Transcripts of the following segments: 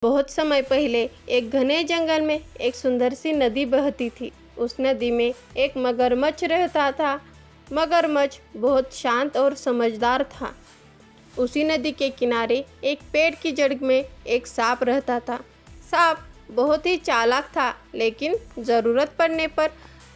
बहुत समय पहले एक घने जंगल में एक सुंदर सी नदी बहती थी। उस नदी में एक मगरमच्छ रहता था। मगरमच्छ बहुत शांत और समझदार था। उसी नदी के किनारे एक पेड़ की जड़ में एक सांप रहता था। सांप बहुत ही चालाक था, लेकिन ज़रूरत पड़ने पर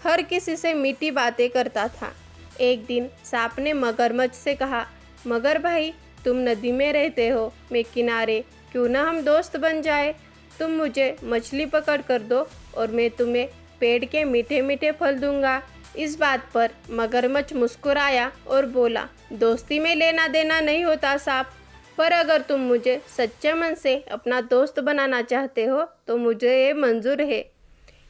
हर किसी से मीठी बातें करता था। एक दिन सांप ने मगरमच्छ से कहा, मगर भाई, तुम नदी में रहते हो, मैं किनारे, क्यों ना हम दोस्त बन जाए। तुम मुझे मछली पकड़ कर दो और मैं तुम्हें पेड़ के मीठे मीठे फल दूंगा। इस बात पर मगरमच्छ मुस्कुराया और बोला, दोस्ती में लेना देना नहीं होता सांप, पर अगर तुम मुझे सच्चे मन से अपना दोस्त बनाना चाहते हो तो मुझे ये मंजूर है।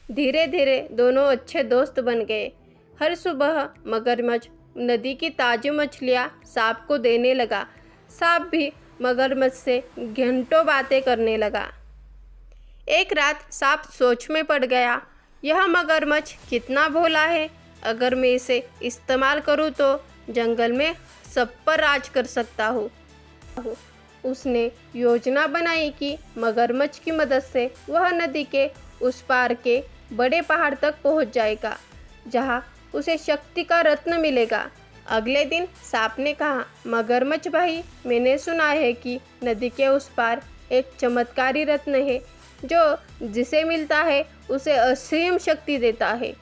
धीरे धीरे दोनों अच्छे दोस्त बन गए। हर सुबह मगरमच्छ नदी की ताज़ी मछलियाँ सांप को देने लगा। सांप भी मगरमच्छ से घंटों बातें करने लगा। एक रात सांप सोच में पड़ गया, यह मगरमच्छ कितना भोला है। अगर मैं इसे इस्तेमाल करूं तो जंगल में सब पर राज कर सकता हूँ। उसने योजना बनाई कि मगरमच्छ की मदद से वह नदी के उस पार के बड़े पहाड़ तक पहुंच जाएगा, जहां उसे शक्ति का रत्न मिलेगा। अगले दिन सांप ने कहा, मगरमच्छ भाई, मैंने सुना है कि नदी के उस पार एक चमत्कारी रत्न है जो जिसे मिलता है उसे असीम शक्ति देता है।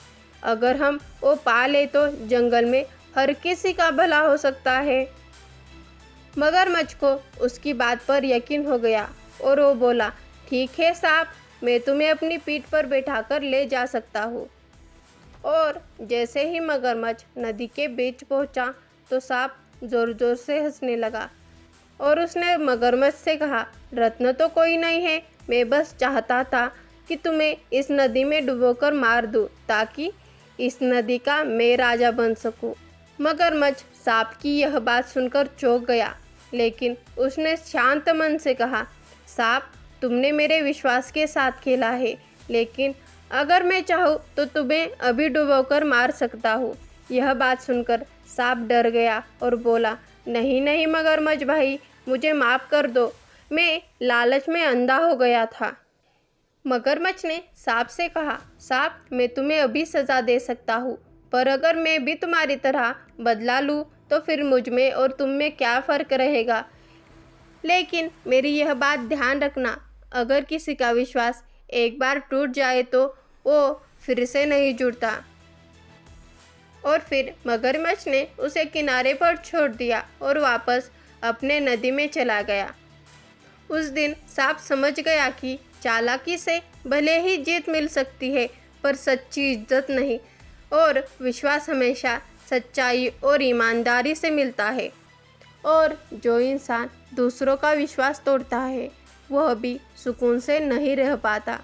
अगर हम वो पा ले तो जंगल में हर किसी का भला हो सकता है। मगरमच्छ को उसकी बात पर यकीन हो गया और वो बोला, ठीक है सांप, मैं तुम्हें अपनी पीठ पर बैठाकर ले जा सकता हूँ। और जैसे ही मगरमच्छ नदी के बीच पहुंचा तो सांप जोर जोर से हंसने लगा और उसने मगरमच्छ से कहा, रत्न तो कोई नहीं है, मैं बस चाहता था कि तुम्हें इस नदी में डुबोकर मार दूं ताकि इस नदी का मैं राजा बन सकूं। मगरमच्छ सांप की यह बात सुनकर चौंक गया, लेकिन उसने शांत मन से कहा, सांप, तुमने मेरे विश्वास के साथ खेला है, लेकिन अगर मैं चाहूँ तो तुम्हें अभी डुबोकर मार सकता हूँ। यह बात सुनकर सांप डर गया और बोला, नहीं नहीं मगरमच्छ भाई, मुझे माफ़ कर दो, मैं लालच में अंधा हो गया था। मगरमच्छ ने सांप से कहा, सांप, मैं तुम्हें अभी सज़ा दे सकता हूँ, पर अगर मैं भी तुम्हारी तरह बदला लूँ तो फिर मुझ में और तुम में क्या फ़र्क रहेगा। लेकिन मेरी यह बात ध्यान रखना, अगर किसी का विश्वास एक बार टूट जाए तो वो फिर से नहीं जुड़ता। और फिर मगरमच्छ ने उसे किनारे पर छोड़ दिया और वापस अपने नदी में चला गया। उस दिन सांप समझ गया कि चालाकी से भले ही जीत मिल सकती है, पर सच्ची इज्जत नहीं, और विश्वास हमेशा सच्चाई और ईमानदारी से मिलता है। और जो इंसान दूसरों का विश्वास तोड़ता है वह भी सुकून से नहीं रह पाता।